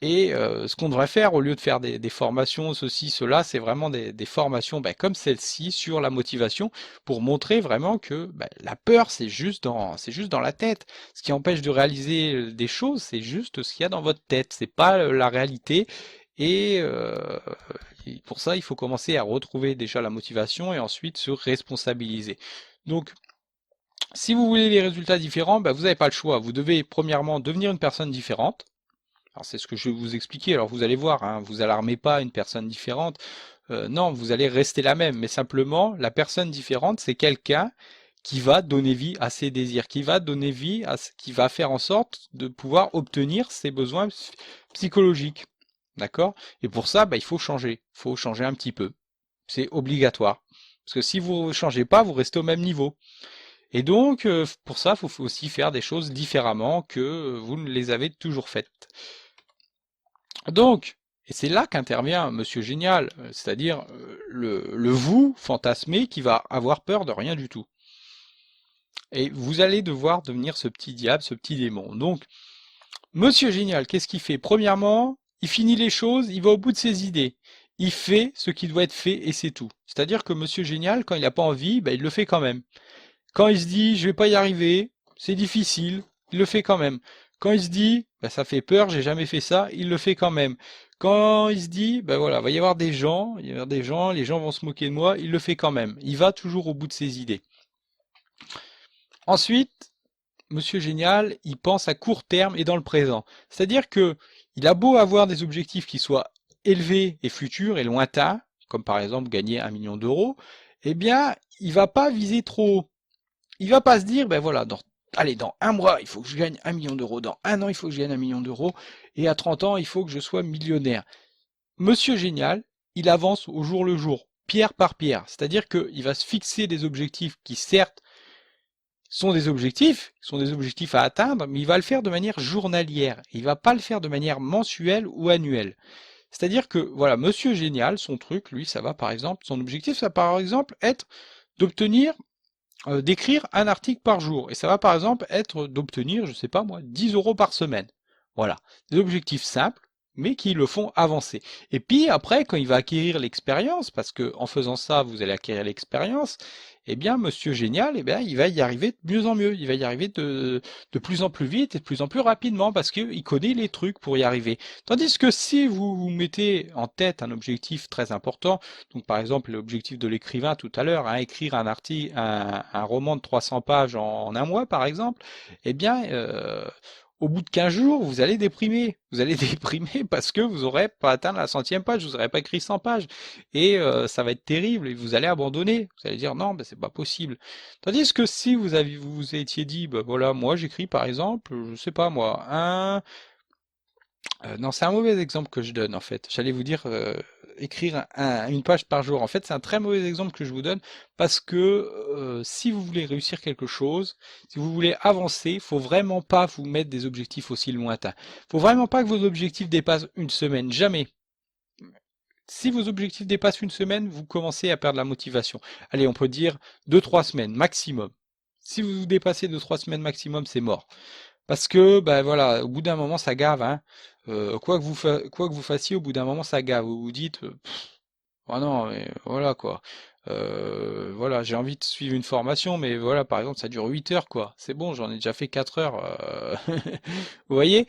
Et ce qu'on devrait faire, au lieu de faire des formations, ceci, cela, c'est vraiment des formations comme celle-ci sur la motivation pour montrer vraiment que la peur, c'est juste dans la tête. Ce qui empêche de réaliser des choses, c'est juste ce qu'il y a dans votre tête. C'est pas la réalité. Et pour ça, il faut commencer à retrouver déjà la motivation et ensuite se responsabiliser. Donc, si vous voulez des résultats différents, vous n'avez pas le choix. Vous devez premièrement devenir une personne différente. Alors c'est ce que je vais vous expliquer. Alors vous allez voir, hein, vous alarmez pas une personne différente. Non, vous allez rester la même. Mais simplement, la personne différente, c'est quelqu'un qui va donner vie à ses désirs, qui va donner vie qui va faire en sorte de pouvoir obtenir ses besoins psychologiques. D'accord? Et pour ça, il faut changer. Il faut changer un petit peu. C'est obligatoire. Parce que si vous ne changez pas, vous restez au même niveau. Et donc, pour ça, il faut aussi faire des choses différemment que vous ne les avez toujours faites. Donc, et c'est là qu'intervient Monsieur Génial, c'est-à-dire le vous fantasmé qui va avoir peur de rien du tout. Et vous allez devoir devenir ce petit diable, ce petit démon. Donc, Monsieur Génial, qu'est-ce qu'il fait? Premièrement, il finit les choses, il va au bout de ses idées. Il fait ce qui doit être fait et c'est tout. C'est-à-dire que Monsieur Génial, quand il n'a pas envie, ben, il le fait quand même. Quand il se dit je vais pas y arriver, c'est difficile, il le fait quand même. Quand il se dit bah, ça fait peur, j'ai jamais fait ça, il le fait quand même. Quand il se dit ben voilà, va y avoir des gens, il va y avoir des gens, les gens vont se moquer de moi, il le fait quand même. Il va toujours au bout de ses idées. Ensuite, Monsieur Génial, il pense à court terme et dans le présent. C'est-à-dire que il a beau avoir des objectifs qui soient élevés et futurs et lointains, comme par exemple gagner 1 million d'euros, eh bien, il va pas viser trop haut. Il va pas se dire, ben voilà, allez, dans un mois, il faut que je gagne 1 million d'euros, dans un an, il faut que je gagne 1 million d'euros, et à 30 ans, il faut que je sois millionnaire. Monsieur Génial, il avance au jour le jour, pierre par pierre. C'est-à-dire qu'il va se fixer des objectifs qui, certes, sont des objectifs à atteindre, mais il va le faire de manière journalière. Il va pas le faire de manière mensuelle ou annuelle. C'est-à-dire que, voilà, Monsieur Génial, son truc, lui, ça va par exemple, son objectif, ça va par exemple être d'obtenir d'écrire un article par jour. Et ça va par exemple être d'obtenir, je sais pas moi, 10 euros par semaine. Voilà. Des objectifs simples, mais qui le font avancer. Et puis après, quand il va acquérir l'expérience, parce que en faisant ça, vous allez acquérir l'expérience, eh bien, Monsieur Génial, eh bien, il va y arriver de mieux en mieux. Il va y arriver de plus en plus vite et de plus en plus rapidement, parce qu'il connaît les trucs pour y arriver. Tandis que si vous vous mettez en tête un objectif très important, donc par exemple l'objectif de l'écrivain tout à l'heure, hein, écrire un article, un roman de 300 pages en un mois par exemple, eh bien au bout de 15 jours, vous allez déprimer. Vous allez déprimer parce que vous n'aurez pas atteint la centième page, vous n'aurez pas écrit 100 pages. Et ça va être terrible et vous allez abandonner. Vous allez dire non, ben, c'est pas possible. Tandis que si vous vous étiez dit, ben, voilà, moi j'écris par exemple, je sais pas moi, non, c'est un mauvais exemple que je donne en fait. J'allais vous dire écrire une page par jour. En fait, c'est un très mauvais exemple que je vous donne parce que si vous voulez réussir quelque chose, si vous voulez avancer, il faut vraiment pas vous mettre des objectifs aussi lointains. Faut vraiment pas que vos objectifs dépassent une semaine, jamais. Si vos objectifs dépassent une semaine, vous commencez à perdre la motivation. Allez, on peut dire 2, 3 semaines maximum. Si vous dépassez 2, 3 semaines maximum, c'est mort. Parce que, ben voilà, au bout d'un moment, ça gave, hein. Quoi que vous fassiez, au bout d'un moment, ça gave. Vous vous dites, oh non, mais voilà quoi. Voilà, j'ai envie de suivre une formation, mais voilà, par exemple, ça dure 8 heures, quoi. C'est bon, j'en ai déjà fait 4 heures. Vous voyez?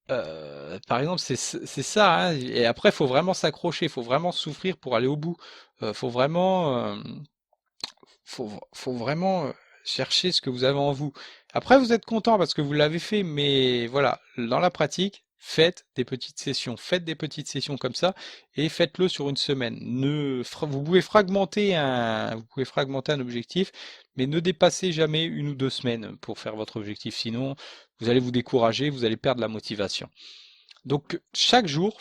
Par exemple, c'est ça, hein. Et après, faut vraiment s'accrocher, faut vraiment souffrir pour aller au bout. Faut vraiment chercher ce que vous avez en vous. Après, vous êtes content parce que vous l'avez fait, mais voilà, dans la pratique, faites des petites sessions comme ça et faites-le sur une semaine. Vous pouvez fragmenter un objectif, mais ne dépassez jamais 1 ou 2 semaines pour faire votre objectif. Sinon, vous allez vous décourager, vous allez perdre la motivation. Donc, chaque jour,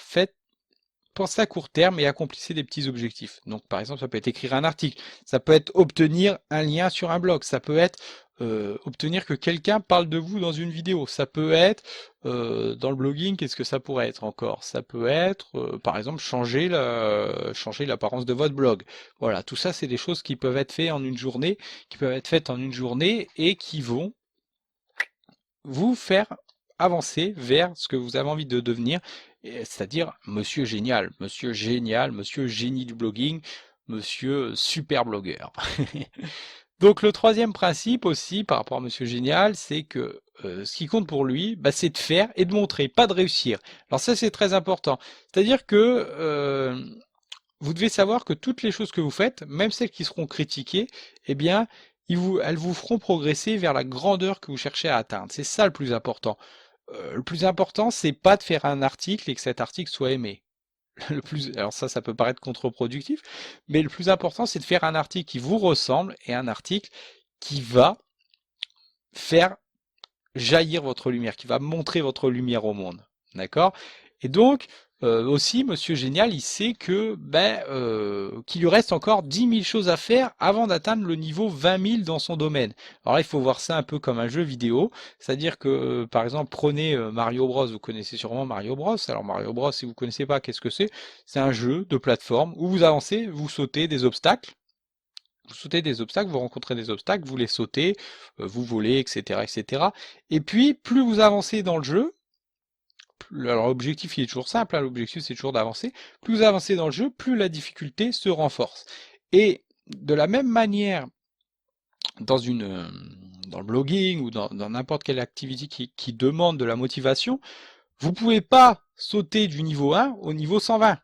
pensez à court terme et accomplissez des petits objectifs. Donc, par exemple, ça peut être écrire un article, ça peut être obtenir un lien sur un blog, ça peut être obtenir que quelqu'un parle de vous dans une vidéo, ça peut être dans le blogging, qu'est-ce que ça pourrait être encore? Ça peut être, par exemple, changer l'apparence de votre blog. Voilà, tout ça, c'est des choses qui peuvent être faites en une journée, et qui vont vous faire avancer vers ce que vous avez envie de devenir, c'est-à-dire Monsieur Génial, Monsieur Génie du blogging, Monsieur Super blogueur. Donc le troisième principe aussi par rapport à Monsieur Génial, c'est que ce qui compte pour lui, bah, c'est de faire et de montrer, pas de réussir. Alors ça c'est très important. C'est-à-dire que vous devez savoir que toutes les choses que vous faites, même celles qui seront critiquées, eh bien, elles vous feront progresser vers la grandeur que vous cherchez à atteindre. C'est ça le plus important. Le plus important, c'est pas de faire un article et que cet article soit aimé. Alors ça peut paraître contre-productif, mais le plus important, c'est de faire un article qui vous ressemble et un article qui va faire jaillir votre lumière, qui va montrer votre lumière au monde. D'accord? Et donc, aussi, Monsieur Génial, il sait que qu'il lui reste encore 10 000 choses à faire avant d'atteindre le niveau 20 000 dans son domaine. Alors là, il faut voir ça un peu comme un jeu vidéo, c'est-à-dire que, par exemple, prenez Mario Bros. Vous connaissez sûrement Mario Bros. Alors Mario Bros, si vous connaissez pas, qu'est-ce que c'est? C'est un jeu de plateforme où vous avancez, vous sautez des obstacles. Vous sautez des obstacles, vous rencontrez des obstacles, vous les sautez, vous volez, etc., etc. Et puis, plus vous avancez dans le jeu, alors l'objectif il est toujours simple, hein, l'objectif c'est toujours d'avancer. Plus vous avancez dans le jeu, plus la difficulté se renforce. Et de la même manière, dans dans le blogging ou dans n'importe quelle activité qui demande de la motivation, vous pouvez pas sauter du niveau 1 au niveau 120.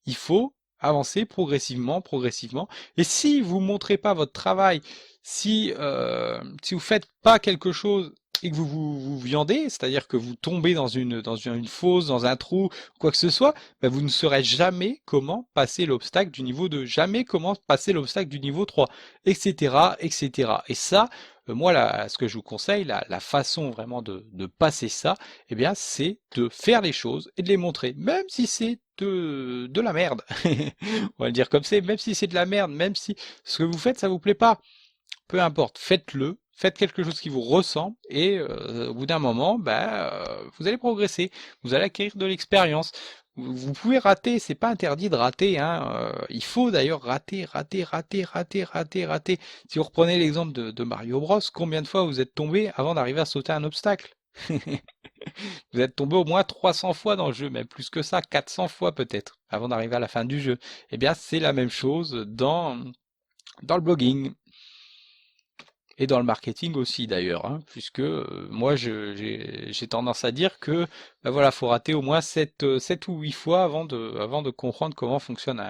Il faut avancer progressivement, progressivement. Et si vous montrez pas votre travail, si vous faites pas quelque chose et que vous viandez, c'est-à-dire que vous tombez dans une fosse, dans un trou, quoi que ce soit, ben vous ne saurez jamais comment passer l'obstacle du niveau 2, jamais comment passer l'obstacle du niveau 3, etc., etc. Et ça, moi, là, ce que je vous conseille, la façon vraiment de passer ça, eh bien, c'est de faire les choses et de les montrer, même si c'est de la merde. On va le dire comme c'est, même si c'est de la merde, même si ce que vous faites, ça vous plaît pas. Peu importe, faites-le, faites quelque chose qui vous ressemble et au bout d'un moment, vous allez progresser, vous allez acquérir de l'expérience. Vous pouvez rater, c'est pas interdit de rater, hein. Il faut d'ailleurs rater, rater, rater, rater, rater, rater. Si vous reprenez l'exemple de Mario Bros, combien de fois vous êtes tombé avant d'arriver à sauter un obstacle? Vous êtes tombé au moins 300 fois dans le jeu, même plus que ça, 400 fois peut-être, avant d'arriver à la fin du jeu. Eh bien, c'est la même chose dans le blogging. Et dans le marketing aussi d'ailleurs, hein, puisque moi j'ai tendance à dire que voilà, faut rater au moins 7 ou 8 fois avant de comprendre comment fonctionne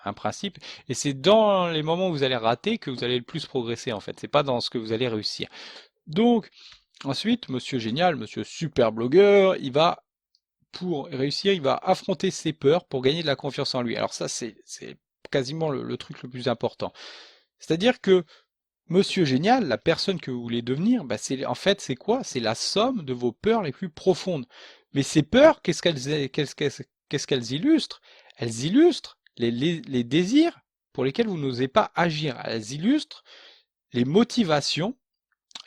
un principe. Et c'est dans les moments où vous allez rater que vous allez le plus progresser en fait. C'est pas dans ce que vous allez réussir. Donc ensuite, Monsieur Génial, Monsieur Super Blogueur, pour réussir, il va affronter ses peurs pour gagner de la confiance en lui. Alors ça, c'est quasiment le truc le plus important. C'est-à-dire que Monsieur Génial, la personne que vous voulez devenir, en fait, c'est quoi? C'est la somme de vos peurs les plus profondes. Mais ces peurs, qu'est-ce qu'elles illustrent? Elles illustrent les désirs pour lesquels vous n'osez pas agir. Elles illustrent les motivations,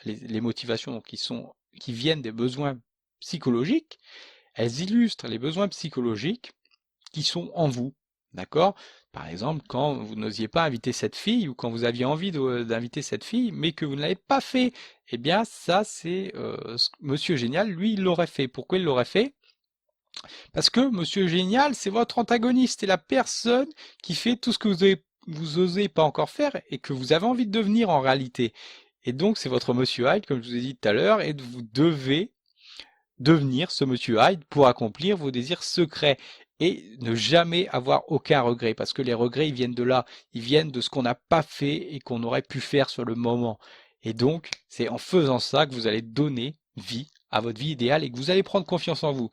les motivations donc, qui viennent des besoins psychologiques. Elles illustrent les besoins psychologiques qui sont en vous. D'accord? Par exemple, quand vous n'osiez pas inviter cette fille ou quand vous aviez envie d'inviter cette fille, mais que vous ne l'avez pas fait, eh bien ça c'est Monsieur Génial, lui il l'aurait fait. Pourquoi il l'aurait fait? Parce que Monsieur Génial, c'est votre antagoniste, c'est la personne qui fait tout ce que vous osez pas encore faire et que vous avez envie de devenir en réalité. Et donc c'est votre Monsieur Hyde, comme je vous ai dit tout à l'heure, et vous devez devenir ce Monsieur Hyde pour accomplir vos désirs secrets et ne jamais avoir aucun regret parce que les regrets ils viennent de là, ils viennent de ce qu'on n'a pas fait et qu'on aurait pu faire sur le moment. Et donc, c'est en faisant ça que vous allez donner vie à votre vie idéale et que vous allez prendre confiance en vous.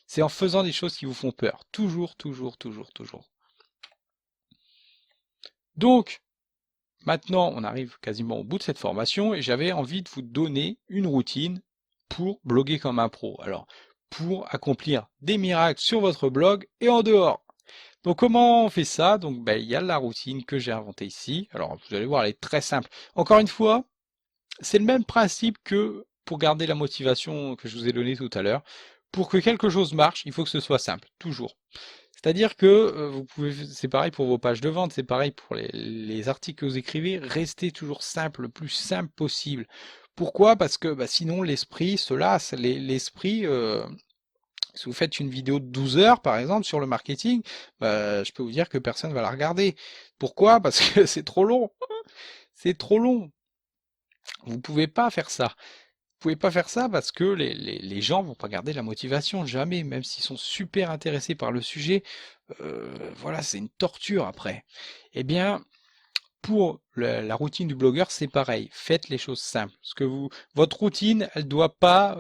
C'est en faisant des choses qui vous font peur. Toujours, toujours, toujours, toujours. Donc, maintenant, on arrive quasiment au bout de cette formation et j'avais envie de vous donner une routine pour bloguer comme un pro. Alors, pour accomplir des miracles sur votre blog et en dehors. Donc, comment on fait ça? Donc, il y a la routine que j'ai inventée ici. Alors, vous allez voir, elle est très simple. Encore une fois, c'est le même principe que pour garder la motivation que je vous ai donnée tout à l'heure. Pour que quelque chose marche, il faut que ce soit simple, toujours. C'est-à-dire que vous pouvez, c'est pareil pour vos pages de vente, c'est pareil pour les articles que vous écrivez, restez toujours simple, le plus simple possible. Pourquoi? Parce que sinon l'esprit se lasse. L'esprit, si vous faites une vidéo de 12 heures par exemple sur le marketing, je peux vous dire que personne va la regarder. Pourquoi? Parce que c'est trop long. C'est trop long. Vous pouvez pas faire ça. Vous pouvez pas faire ça parce que les gens vont pas garder la motivation, jamais, même s'ils sont super intéressés par le sujet. Voilà, c'est une torture après. Eh bien, pour la routine du blogueur, c'est pareil. Faites les choses simples. Parce que votre routine, elle doit pas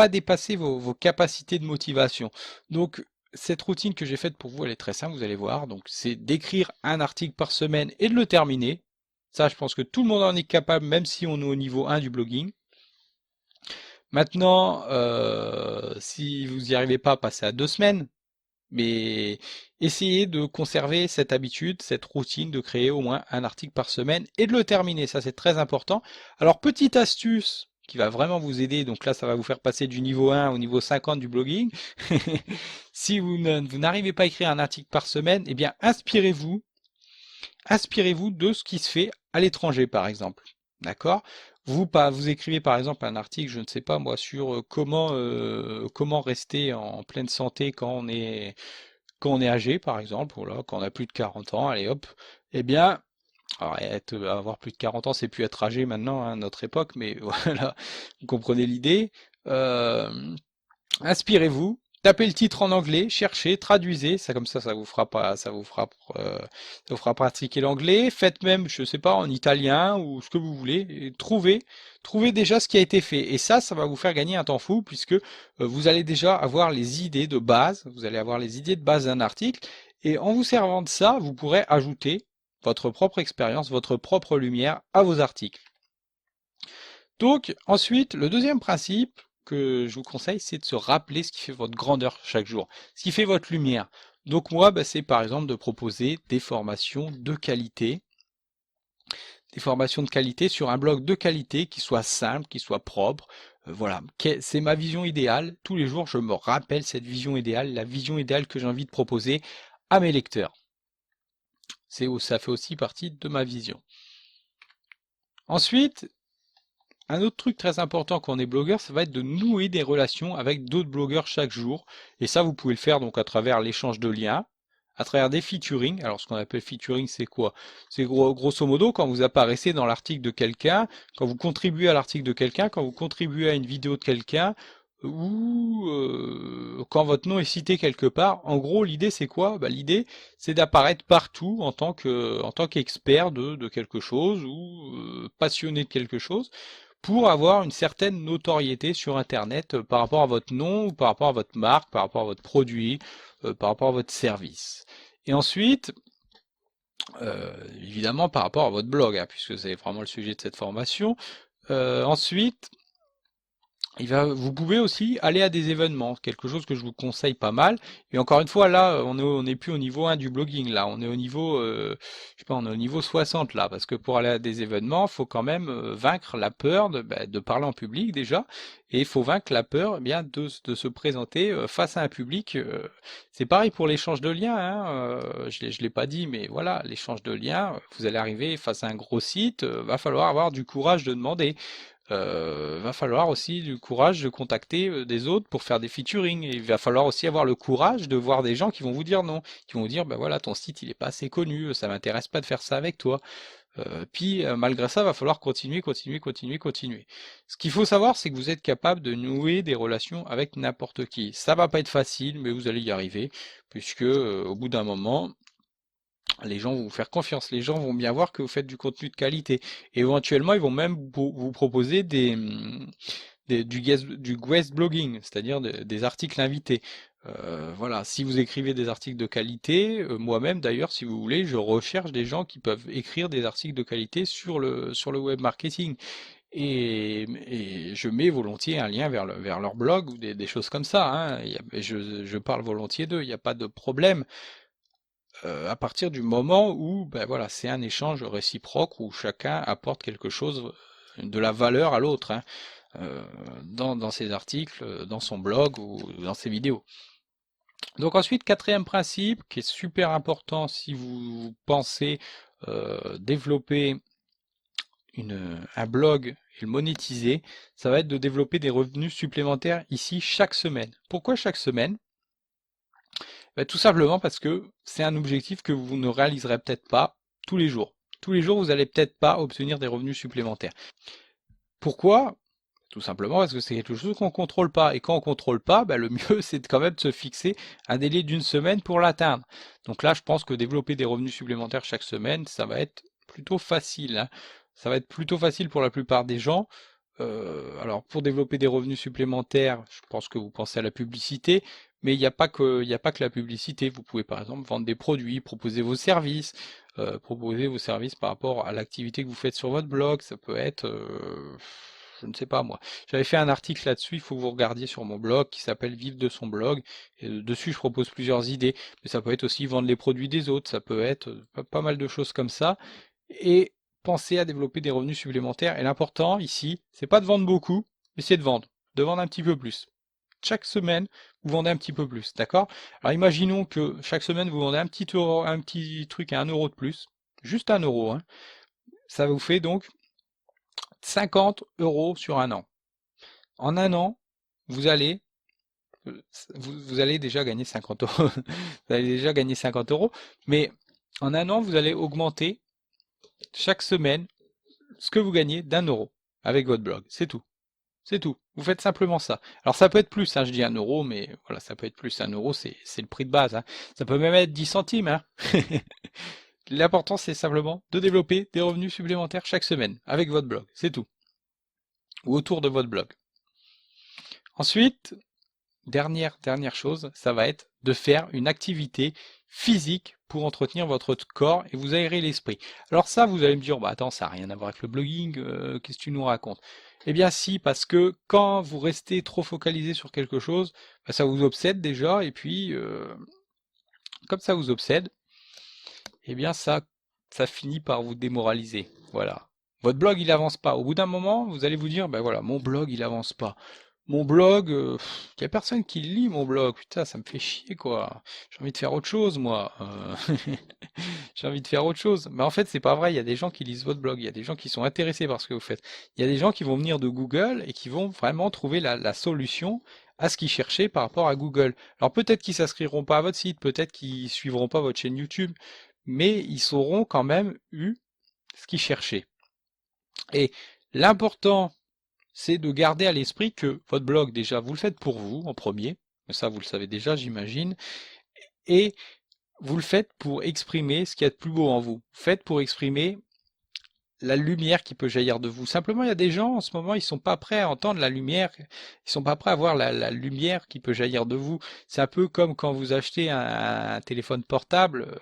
dépasser vos capacités de motivation. Donc, cette routine que j'ai faite pour vous, elle est très simple, vous allez voir. Donc, c'est d'écrire un article par semaine et de le terminer. Ça, je pense que tout le monde en est capable, même si on est au niveau 1 du blogging. Maintenant, si vous n'y arrivez pas, passez à 2 semaines. Mais essayez de conserver cette habitude, cette routine de créer au moins un article par semaine et de le terminer. Ça, c'est très important. Alors, petite astuce qui va vraiment vous aider. Donc là, ça va vous faire passer du niveau 1 au niveau 50 du blogging. Si vous n'arrivez pas à écrire un article par semaine, eh bien, inspirez-vous de ce qui se fait à l'étranger, par exemple. D'accord? Vous écrivez par exemple un article, je ne sais pas moi, sur comment rester en pleine santé quand on est âgé, par exemple, voilà, quand on a plus de 40 ans, allez hop, eh bien, alors, avoir plus de 40 ans, c'est plus être âgé maintenant, hein, notre époque, mais voilà, vous comprenez l'idée. Euh, Inspirez-vous, tapez le titre en anglais, cherchez, traduisez, ça comme ça vous fera pas, ça vous fera pratiquer l'anglais. Faites même, je sais pas, en italien ou ce que vous voulez. Et trouvez déjà ce qui a été fait. Et ça va vous faire gagner un temps fou puisque vous allez déjà avoir les idées de base. Vous allez avoir les idées de base d'un article. Et en vous servant de ça, vous pourrez ajouter votre propre expérience, votre propre lumière à vos articles. Donc, ensuite, le deuxième principe que je vous conseille, c'est de se rappeler ce qui fait votre grandeur chaque jour, ce qui fait votre lumière. Donc moi, bah, c'est par exemple de proposer des formations de qualité sur un blog de qualité qui soit simple, qui soit propre. Voilà, c'est ma vision idéale. Tous les jours, je me rappelle cette vision idéale, la vision idéale que j'ai envie de proposer à mes lecteurs. Ça fait aussi partie de ma vision. Ensuite, un autre truc très important quand on est blogueur, ça va être de nouer des relations avec d'autres blogueurs chaque jour. Et ça, vous pouvez le faire donc à travers l'échange de liens, à travers des featuring. Alors, ce qu'on appelle featuring, c'est quoi? C'est grosso modo quand vous apparaissez dans l'article de quelqu'un, quand vous contribuez à l'article de quelqu'un, quand vous contribuez à une vidéo de quelqu'un, ou quand votre nom est cité quelque part. En gros, l'idée, c'est quoi? Bah, l'idée, c'est d'apparaître partout en tant qu'expert de quelque chose ou passionné de quelque chose pour avoir une certaine notoriété sur Internet par rapport à votre nom, ou par rapport à votre marque, par rapport à votre produit, par rapport à votre service. Et ensuite, évidemment par rapport à votre blog, hein, puisque c'est vraiment le sujet de cette formation. Ensuite, vous pouvez aussi aller à des événements, quelque chose que je vous conseille pas mal. Et encore une fois, là, on est plus au niveau 1 du blogging, là, on est au niveau, je sais pas, on est au niveau 60 là, parce que pour aller à des événements, il faut quand même vaincre la peur de parler en public déjà, et il faut vaincre la peur, eh bien, de se présenter face à un public. C'est pareil pour l'échange de liens, hein, je l'ai pas dit, mais voilà, l'échange de liens, vous allez arriver face à un gros site, va falloir avoir du courage de demander. Va falloir aussi du courage de contacter des autres pour faire des featuring. Et il va falloir aussi avoir le courage de voir des gens qui vont vous dire non, qui vont vous dire, ben voilà, ton site il est pas assez connu, ça m'intéresse pas de faire ça avec toi. Puis malgré ça, va falloir continuer. Ce qu'il faut savoir, c'est que vous êtes capable de nouer des relations avec n'importe qui. Ça va pas être facile, mais vous allez y arriver, puisque au bout d'un moment, les gens vont vous faire confiance, les gens vont bien voir que vous faites du contenu de qualité. Et éventuellement, ils vont même vous proposer du guest blogging, c'est-à-dire des articles invités. Voilà, si vous écrivez des articles de qualité, moi-même d'ailleurs, si vous voulez, je recherche des gens qui peuvent écrire des articles de qualité sur le web marketing. Et je mets volontiers un lien vers leur blog ou des choses comme ça, hein. Je parle volontiers d'eux, il n'y a pas de problème à partir du moment où ben voilà, c'est un échange réciproque où chacun apporte quelque chose de la valeur à l'autre, hein, dans ses articles, dans son blog ou dans ses vidéos. Donc ensuite, quatrième principe qui est super important si vous pensez développer un blog et le monétiser, ça va être de développer des revenus supplémentaires ici chaque semaine. Pourquoi chaque semaine? Ben, tout simplement parce que c'est un objectif que vous ne réaliserez peut-être pas tous les jours. Tous les jours, vous allez peut-être pas obtenir des revenus supplémentaires. Pourquoi? Tout simplement parce que c'est quelque chose qu'on contrôle pas. Et quand on contrôle pas, ben, le mieux c'est quand même de se fixer un délai d'une semaine pour l'atteindre. Donc là, je pense que développer des revenus supplémentaires chaque semaine, ça va être plutôt facile, hein. Ça va être plutôt facile pour la plupart des gens. Alors pour développer des revenus supplémentaires, je pense que vous pensez à la publicité, mais il n'y a pas que la publicité. Vous pouvez par exemple vendre des produits, proposer vos services par rapport à l'activité que vous faites sur votre blog. Ça peut être, je ne sais pas moi. J'avais fait un article là-dessus, il faut que vous regardiez sur mon blog qui s'appelle Vivre de son blog. Et dessus, je propose plusieurs idées. Mais ça peut être aussi vendre les produits des autres, ça peut être pas mal de choses comme ça. Et pensez à développer des revenus supplémentaires. Et l'important ici, c'est pas de vendre beaucoup, mais c'est de vendre un petit peu plus. Chaque semaine, vous vendez un petit peu plus, d'accord? Alors imaginons que chaque semaine vous vendez un petit truc à 1 euro de plus, juste 1 euro, hein. Ça vous fait donc 50 € sur un an. En un an, vous allez, vous allez déjà gagner 50 euros. Vous allez déjà gagner 50 euros, mais en un an, vous allez augmenter chaque semaine ce que vous gagnez d'1 € avec votre blog. C'est tout. C'est tout. Vous faites simplement ça. Alors ça peut être plus, hein, je dis 1 €, mais voilà, ça peut être plus. 1 €, c'est le prix de base, hein. Ça peut même être 10 centimes, hein. L'important, c'est simplement de développer des revenus supplémentaires chaque semaine avec votre blog. C'est tout. Ou autour de votre blog. Ensuite, dernière chose, ça va être de faire une activité physique pour entretenir votre corps et vous aérer l'esprit. Alors ça, vous allez me dire, bah attends, ça n'a rien à voir avec le blogging, qu'est-ce que tu nous racontes? Eh bien si, parce que quand vous restez trop focalisé sur quelque chose, bah, ça vous obsède déjà, et puis comme ça vous obsède, eh bien ça finit par vous démoraliser. Voilà. Votre blog, il avance pas. Au bout d'un moment, vous allez vous dire, ben voilà, mon blog, il avance pas. Mon blog, il y a personne qui lit mon blog. Putain, ça me fait chier, quoi. J'ai envie de faire autre chose, moi. J'ai envie de faire autre chose. Mais en fait, c'est pas vrai. Il y a des gens qui lisent votre blog. Il y a des gens qui sont intéressés par ce que vous faites. Il y a des gens qui vont venir de Google et qui vont vraiment trouver la solution à ce qu'ils cherchaient par rapport à Google. Alors peut-être qu'ils s'inscriront pas à votre site, peut-être qu'ils suivront pas votre chaîne YouTube, mais ils sauront quand même eu ce qu'ils cherchaient. Et l'important, c'est de garder à l'esprit que votre blog, déjà, vous le faites pour vous en premier, mais ça vous le savez déjà, j'imagine, et vous le faites pour exprimer ce qu'il y a de plus beau en vous. Vous faites pour exprimer la lumière qui peut jaillir de vous. Simplement, il y a des gens en ce moment, ils sont pas prêts à entendre la lumière, ils sont pas prêts à voir la lumière qui peut jaillir de vous. C'est un peu comme quand vous achetez un téléphone portable.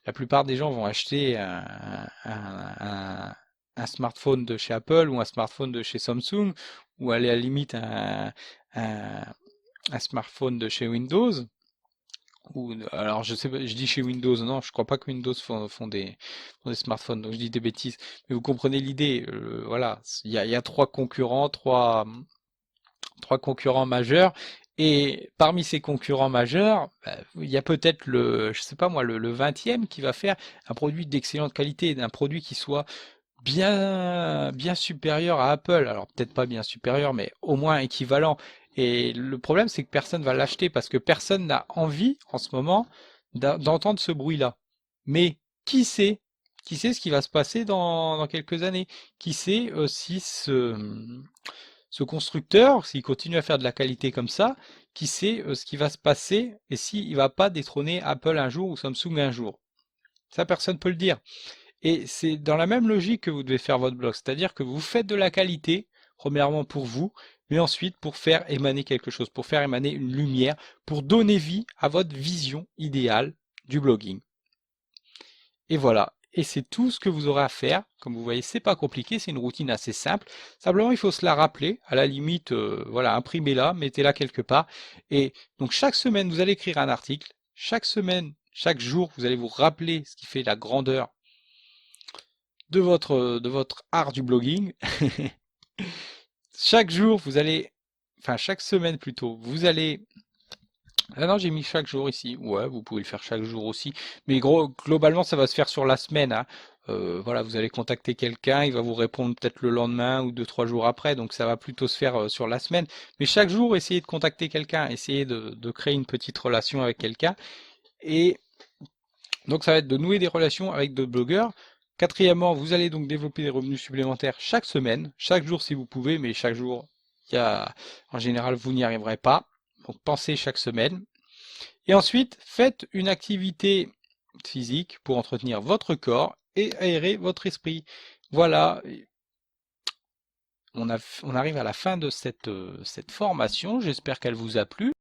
La plupart des gens vont acheter un smartphone de chez Apple ou un smartphone de chez Samsung ou aller à la limite un, un smartphone de chez Windows. Ou, alors je sais pas, je dis chez Windows, non, je crois pas que Windows font des smartphones, donc je dis des bêtises. Mais vous comprenez l'idée, voilà, il y a trois concurrents majeurs, et parmi ces concurrents majeurs, bah, il y a peut-être je sais pas moi, le 20e qui va faire un produit d'excellente qualité, un produit qui soit bien supérieur à Apple. Alors peut-être pas bien supérieur, mais au moins équivalent. Et le problème, c'est que personne va l'acheter parce que personne n'a envie en ce moment d'entendre ce bruit-là. Mais qui sait? Qui sait ce qui va se passer dans quelques années? Qui sait si ce constructeur, s'il continue à faire de la qualité comme ça, qui sait ce qui va se passer et s'il va pas détrôner Apple un jour ou Samsung un jour? Ça, personne peut le dire. Et c'est dans la même logique que vous devez faire votre blog, c'est-à-dire que vous faites de la qualité, premièrement pour vous, mais ensuite pour faire émaner quelque chose, pour faire émaner une lumière, pour donner vie à votre vision idéale du blogging. Et voilà. Et c'est tout ce que vous aurez à faire. Comme vous voyez, c'est pas compliqué, c'est une routine assez simple. Simplement, il faut se la rappeler. À la limite, voilà, imprimez-la, mettez-la quelque part. Et donc chaque semaine, vous allez écrire un article. Chaque semaine, chaque jour, vous allez vous rappeler ce qui fait la grandeur de votre art du blogging. Chaque jour, vous allez, enfin chaque semaine plutôt, vous allez. Ah non, j'ai mis chaque jour ici. Ouais, vous pouvez le faire chaque jour aussi. Mais globalement, ça va se faire sur la semaine, hein. Voilà, vous allez contacter quelqu'un, il va vous répondre peut-être le lendemain ou 2, 3 jours après, donc ça va plutôt se faire sur la semaine. Mais chaque jour, essayez de contacter quelqu'un, essayez de créer une petite relation avec quelqu'un. Et donc ça va être de nouer des relations avec d'autres blogueurs. Quatrièmement, vous allez donc développer des revenus supplémentaires chaque semaine, chaque jour si vous pouvez, mais chaque jour, en général, vous n'y arriverez pas. Donc pensez chaque semaine. Et ensuite, faites une activité physique pour entretenir votre corps et aérer votre esprit. Voilà, on arrive à la fin de cette formation. J'espère qu'elle vous a plu.